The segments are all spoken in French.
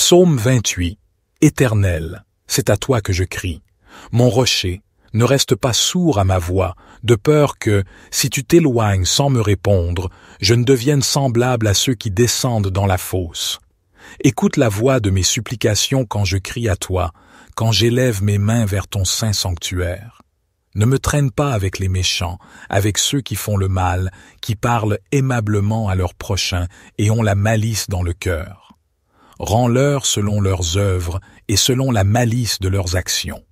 Psaume 28. Éternel, c'est à toi que je crie. Mon rocher, ne reste pas sourd à ma voix, de peur que, si tu t'éloignes sans me répondre, je ne devienne semblable à ceux qui descendent dans la fosse. Écoute la voix de mes supplications quand je crie à toi, quand j'élève mes mains vers ton saint sanctuaire. Ne me traîne pas avec les méchants, avec ceux qui font le mal, qui parlent aimablement à leurs prochains et ont la malice dans le cœur. Rends-leur selon leurs œuvres et selon la malice de leurs actions.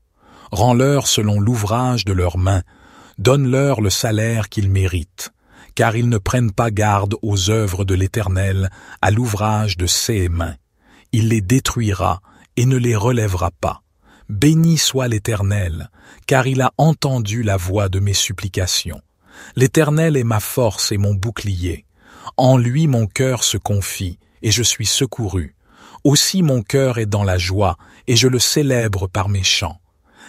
Rends-leur selon l'ouvrage de leurs mains. Donne-leur le salaire qu'ils méritent, car ils ne prennent pas garde aux œuvres de l'Éternel, à l'ouvrage de ses mains. Il les détruira et ne les relèvera pas. Béni soit l'Éternel, car il a entendu la voix de mes supplications. L'Éternel est ma force et mon bouclier. En lui mon cœur se confie, et je suis secouru. Aussi mon cœur est dans la joie, et je le célèbre par mes chants.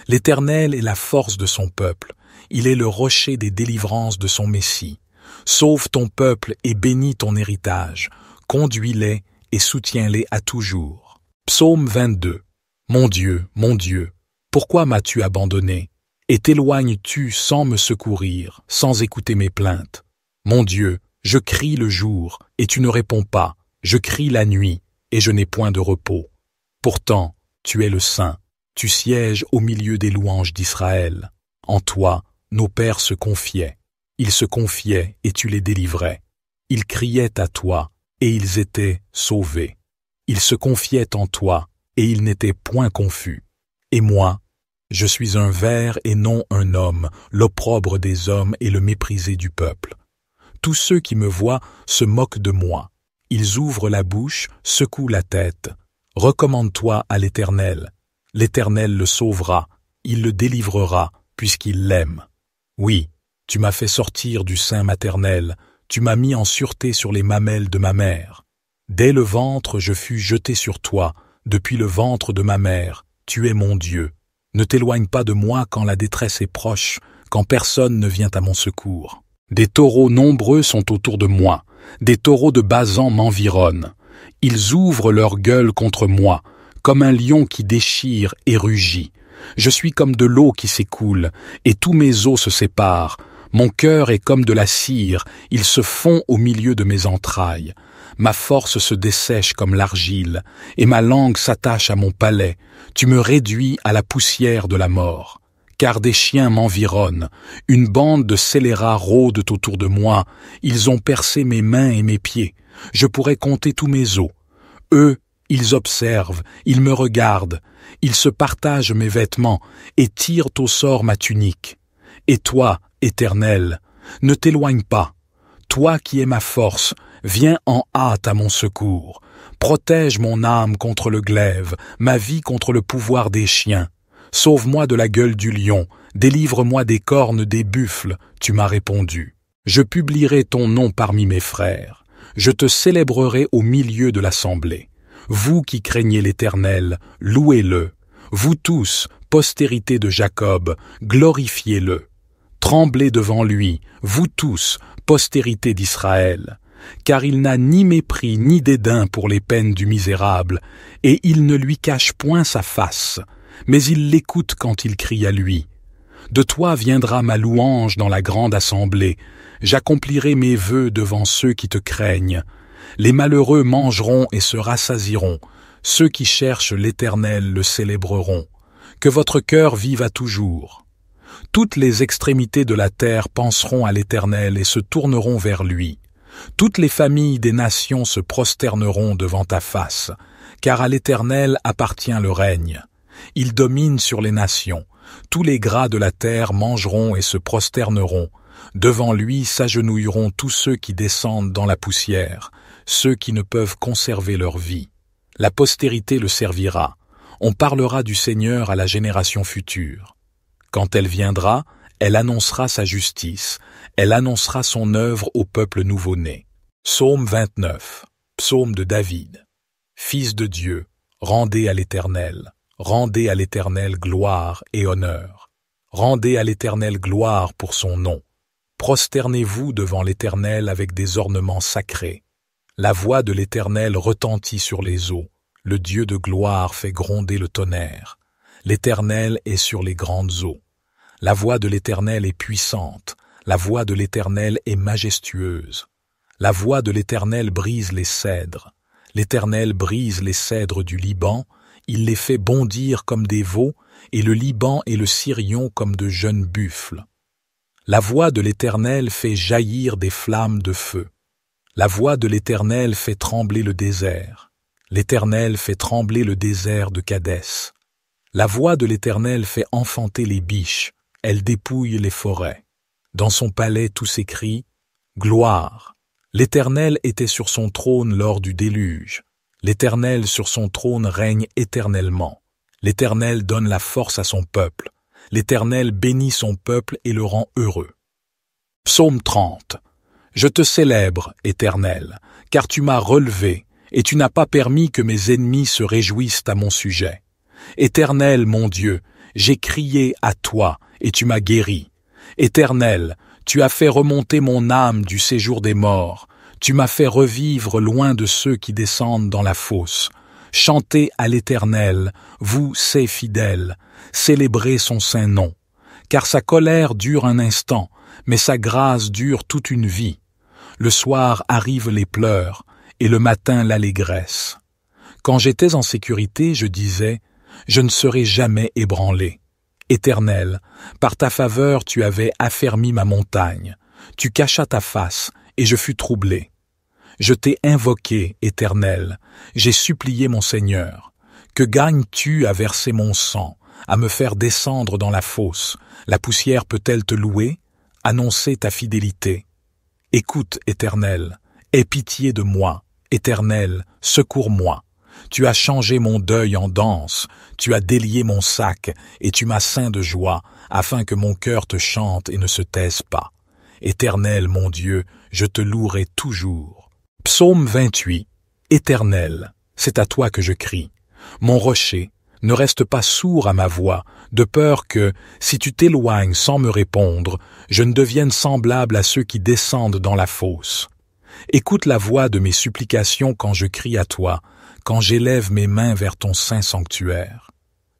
L'Éternel est la force de son peuple. Il est le rocher des délivrances de son Messie. Sauve ton peuple et bénis ton héritage. Conduis-les et soutiens-les à toujours. Psaume 22. Mon Dieu, pourquoi m'as-tu abandonné? Et t'éloignes-tu sans me secourir, sans écouter mes plaintes? Mon Dieu, je crie le jour, et tu ne réponds pas. Je crie la nuit, et je n'ai point de repos. Pourtant, tu es le Saint. Tu sièges au milieu des louanges d'Israël. En toi, nos pères se confiaient. Ils se confiaient et tu les délivrais. Ils criaient à toi et ils étaient sauvés. Ils se confiaient en toi et ils n'étaient point confus. Et moi, je suis un ver et non un homme, l'opprobre des hommes et le méprisé du peuple. Tous ceux qui me voient se moquent de moi. Ils ouvrent la bouche, secouent la tête. Recommande-toi à l'Éternel. L'Éternel le sauvera, il le délivrera, puisqu'il l'aime. Oui, tu m'as fait sortir du sein maternel, tu m'as mis en sûreté sur les mamelles de ma mère. Dès le ventre je fus jeté sur toi, depuis le ventre de ma mère, tu es mon Dieu. Ne t'éloigne pas de moi quand la détresse est proche, quand personne ne vient à mon secours. Des taureaux nombreux sont autour de moi, des taureaux de Basan m'environnent. Ils ouvrent leur gueule contre moi, comme un lion qui déchire et rugit. Je suis comme de l'eau qui s'écoule, et tous mes os se séparent. Mon cœur est comme de la cire, il se fond au milieu de mes entrailles. Ma force se dessèche comme l'argile, et ma langue s'attache à mon palais. Tu me réduis à la poussière de la mort. Car des chiens m'environnent, une bande de scélérats rôdent autour de moi, ils ont percé mes mains et mes pieds. Je pourrais compter tous mes os. Eux, ils observent, ils me regardent, ils se partagent mes vêtements et tirent au sort ma tunique. Et toi, Éternel, ne t'éloigne pas. Toi qui es ma force, viens en hâte à mon secours. Protège mon âme contre le glaive, ma vie contre le pouvoir des chiens. Sauve-moi de la gueule du lion, délivre-moi des cornes des buffles, tu m'as répondu. Je publierai ton nom parmi mes frères. Je te célébrerai au milieu de l'assemblée. Vous qui craignez l'Éternel, louez-le. Vous tous, postérité de Jacob, glorifiez-le. Tremblez devant lui, vous tous, postérité d'Israël. Car il n'a ni mépris ni dédain pour les peines du misérable, et il ne lui cache point sa face, mais il l'écoute quand il crie à lui. De toi viendra ma louange dans la grande assemblée. J'accomplirai mes vœux devant ceux qui te craignent. Les malheureux mangeront et se rassasieront. Ceux qui cherchent l'Éternel le célébreront. Que votre cœur vive à toujours. Toutes les extrémités de la terre penseront à l'Éternel et se tourneront vers lui. Toutes les familles des nations se prosterneront devant ta face, car à l'Éternel appartient le règne. Il domine sur les nations. Tous les gras de la terre mangeront et se prosterneront. Devant lui s'agenouilleront tous ceux qui descendent dans la poussière, ceux qui ne peuvent conserver leur vie. La postérité le servira. On parlera du Seigneur à la génération future. Quand elle viendra, elle annoncera sa justice. Elle annoncera son œuvre au peuple nouveau-né. Psaume 29. Psaume de David. Fils de Dieu, rendez à l'Éternel. Rendez à l'Éternel gloire et honneur. Rendez à l'Éternel gloire pour son nom. Prosternez-vous devant l'Éternel avec des ornements sacrés. La voix de l'Éternel retentit sur les eaux. Le Dieu de gloire fait gronder le tonnerre. L'Éternel est sur les grandes eaux. La voix de l'Éternel est puissante. La voix de l'Éternel est majestueuse. La voix de l'Éternel brise les cèdres. L'Éternel brise les cèdres du Liban. Il les fait bondir comme des veaux, et le Liban et le Sirion comme de jeunes buffles. La voix de l'Éternel fait jaillir des flammes de feu. La voix de l'Éternel fait trembler le désert. L'Éternel fait trembler le désert de Kadès. La voix de l'Éternel fait enfanter les biches. Elle dépouille les forêts. Dans son palais tout s'écrie « Gloire ». L'Éternel était sur son trône lors du déluge. L'Éternel sur son trône règne éternellement. L'Éternel donne la force à son peuple. L'Éternel bénit son peuple et le rend heureux. Psaume 30. Je te célèbre, Éternel, car tu m'as relevé, et tu n'as pas permis que mes ennemis se réjouissent à mon sujet. Éternel, mon Dieu, j'ai crié à toi, et tu m'as guéri. Éternel, tu as fait remonter mon âme du séjour des morts. Tu m'as fait revivre loin de ceux qui descendent dans la fosse. Chantez à l'Éternel, vous, ses fidèles, célébrez son saint nom. Car sa colère dure un instant, mais sa grâce dure toute une vie. Le soir arrivent les pleurs, et le matin l'allégresse. Quand j'étais en sécurité, je disais, je ne serai jamais ébranlé. Éternel, par ta faveur tu avais affermi ma montagne. Tu cachas ta face, et je fus troublé. Je t'ai invoqué, Éternel, j'ai supplié mon Seigneur. Que gagnes-tu à verser mon sang, à me faire descendre dans la fosse? La poussière peut-elle te louer? Annoncer ta fidélité. Écoute, Éternel, aie pitié de moi. Éternel, secours-moi. Tu as changé mon deuil en danse, tu as délié mon sac, et tu m'as ceint de joie, afin que mon cœur te chante et ne se taise pas. Éternel, mon Dieu, je te louerai toujours. Psaume 28. Éternel, c'est à toi que je crie. Mon rocher, ne reste pas sourd à ma voix, de peur que, si tu t'éloignes sans me répondre, je ne devienne semblable à ceux qui descendent dans la fosse. Écoute la voix de mes supplications quand je crie à toi, quand j'élève mes mains vers ton saint sanctuaire.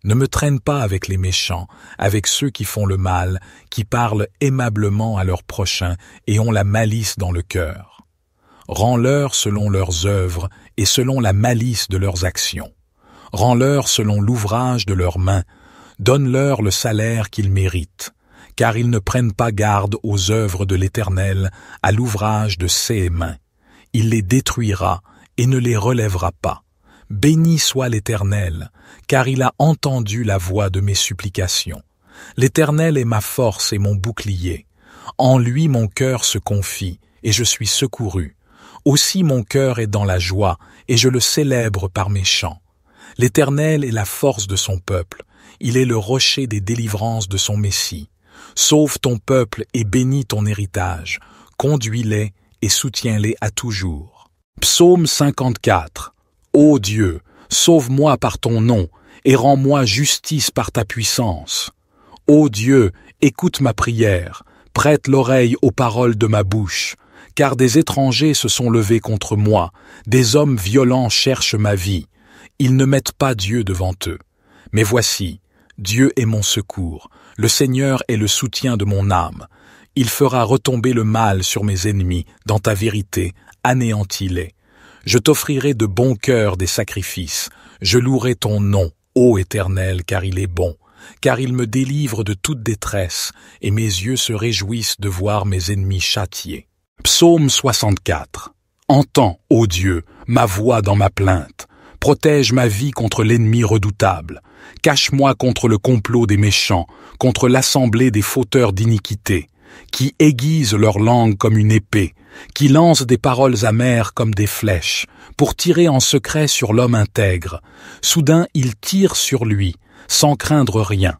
Ne me traîne pas avec les méchants, avec ceux qui font le mal, qui parlent aimablement à leurs prochains et ont la malice dans le cœur. Rends-leur selon leurs œuvres et selon la malice de leurs actions. Rends-leur selon l'ouvrage de leurs mains. Donne-leur le salaire qu'ils méritent, car ils ne prennent pas garde aux œuvres de l'Éternel, à l'ouvrage de ses mains. Il les détruira et ne les relèvera pas. Béni soit l'Éternel, car il a entendu la voix de mes supplications. L'Éternel est ma force et mon bouclier. En lui mon cœur se confie, et je suis secouru. Aussi mon cœur est dans la joie, et je le célèbre par mes chants. L'Éternel est la force de son peuple. Il est le rocher des délivrances de son Messie. Sauve ton peuple et bénis ton héritage. Conduis-les et soutiens-les à toujours. Psaume 54. Ô Dieu, sauve-moi par ton nom et rends-moi justice par ta puissance. Ô Dieu, écoute ma prière, prête l'oreille aux paroles de ma bouche, car des étrangers se sont levés contre moi, des hommes violents cherchent ma vie. Ils ne mettent pas Dieu devant eux. Mais voici, Dieu est mon secours, le Seigneur est le soutien de mon âme. Il fera retomber le mal sur mes ennemis, dans ta vérité, anéantis-les. Je t'offrirai de bon cœur des sacrifices, je louerai ton nom, ô Éternel, car il est bon, car il me délivre de toute détresse, et mes yeux se réjouissent de voir mes ennemis châtiés. Psaume 64. Entends, ô Dieu, ma voix dans ma plainte. Protège ma vie contre l'ennemi redoutable. Cache-moi contre le complot des méchants, contre l'assemblée des fauteurs d'iniquité, qui aiguisent leur langue comme une épée, qui lancent des paroles amères comme des flèches, pour tirer en secret sur l'homme intègre. Soudain, ils tirent sur lui, sans craindre rien.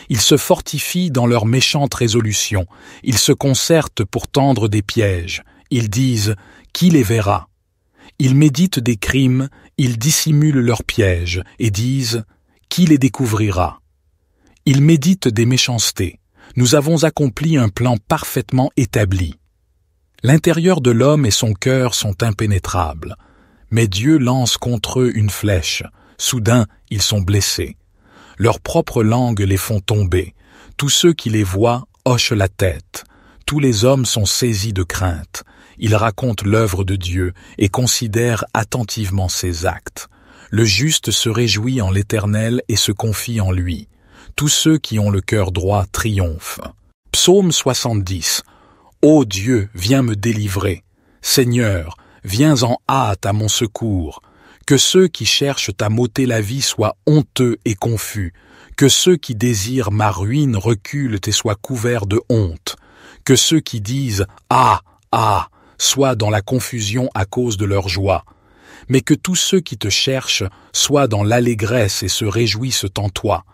Ils se fortifient dans leurs méchantes résolutions. Ils se concertent pour tendre des pièges. Ils disent « Qui les verra ?» Ils méditent des crimes, ils dissimulent leurs pièges et disent « Qui les découvrira ?» Ils méditent des méchancetés. Nous avons accompli un plan parfaitement établi. L'intérieur de l'homme et son cœur sont impénétrables, Mais Dieu lance contre eux une flèche. Soudain, ils sont blessés. Leurs propres langues les font tomber. Tous ceux qui les voient hochent la tête. Tous les hommes sont saisis de crainte. Ils racontent l'œuvre de Dieu et considèrent attentivement ses actes. Le juste se réjouit en l'Éternel et se confie en lui. Tous ceux qui ont le cœur droit triomphent. Psaume 70. Ô Dieu, viens me délivrer. Seigneur, viens en hâte à mon secours. Que ceux qui cherchent à m'ôter la vie soient honteux et confus. Que ceux qui désirent ma ruine reculent et soient couverts de honte. Que ceux qui disent « Ah, ah !» soient dans la confusion à cause de leur joie. Mais que tous ceux qui te cherchent soient dans l'allégresse et se réjouissent en toi.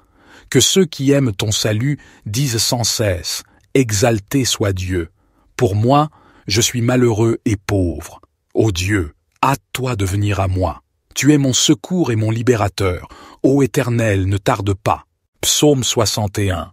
Que ceux qui aiment ton salut disent sans cesse « Exalté soit Dieu !» Pour moi, je suis malheureux et pauvre. Ô Dieu, hâte-toi de venir à moi. Tu es mon secours et mon libérateur. Ô Éternel, ne tarde pas. Psaume 61.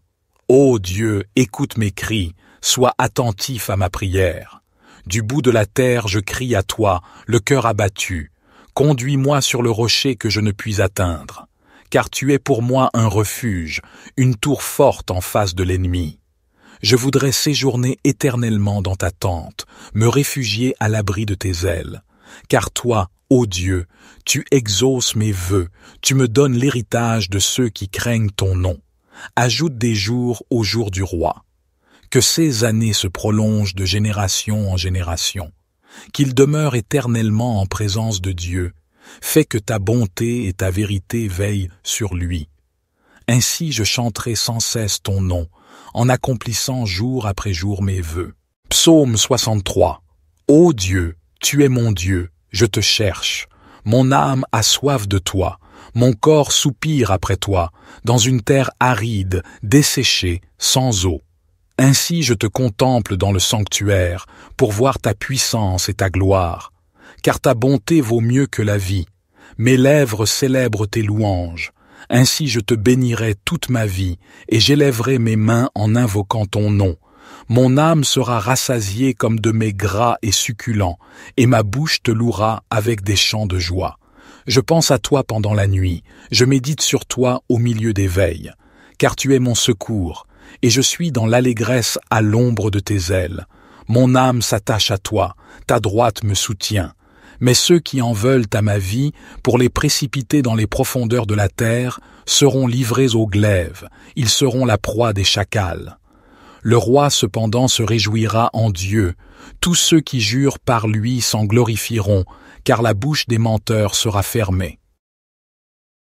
Ô Dieu, écoute mes cris, sois attentif à ma prière. Du bout de la terre, je crie à toi, le cœur abattu. Conduis-moi sur le rocher que je ne puis atteindre. Car tu es pour moi un refuge, une tour forte en face de l'ennemi. Je voudrais séjourner éternellement dans ta tente, me réfugier à l'abri de tes ailes. Car toi, ô Dieu, tu exauces mes vœux, tu me donnes l'héritage de ceux qui craignent ton nom. Ajoute des jours aux jours du roi. Que ces années se prolongent de génération en génération. Qu'il demeure éternellement en présence de Dieu. Fais que ta bonté et ta vérité veillent sur lui. Ainsi je chanterai sans cesse ton nom, en accomplissant jour après jour mes vœux. Psaume 63. Ô Dieu, tu es mon Dieu, je te cherche. Mon âme a soif de toi, mon corps soupire après toi, dans une terre aride, desséchée, sans eau. Ainsi je te contemple dans le sanctuaire, pour voir ta puissance et ta gloire. Car ta bonté vaut mieux que la vie. Mes lèvres célèbrent tes louanges. Ainsi je te bénirai toute ma vie, et j'élèverai mes mains en invoquant ton nom. Mon âme sera rassasiée comme de mets gras et succulents, et ma bouche te louera avec des chants de joie. Je pense à toi pendant la nuit, je médite sur toi au milieu des veilles, car tu es mon secours, et je suis dans l'allégresse à l'ombre de tes ailes. Mon âme s'attache à toi, ta droite me soutient. Mais ceux qui en veulent à ma vie, pour les précipiter dans les profondeurs de la terre, seront livrés au glaive, ils seront la proie des chacals. Le roi cependant se réjouira en Dieu, tous ceux qui jurent par lui s'en glorifieront, car la bouche des menteurs sera fermée.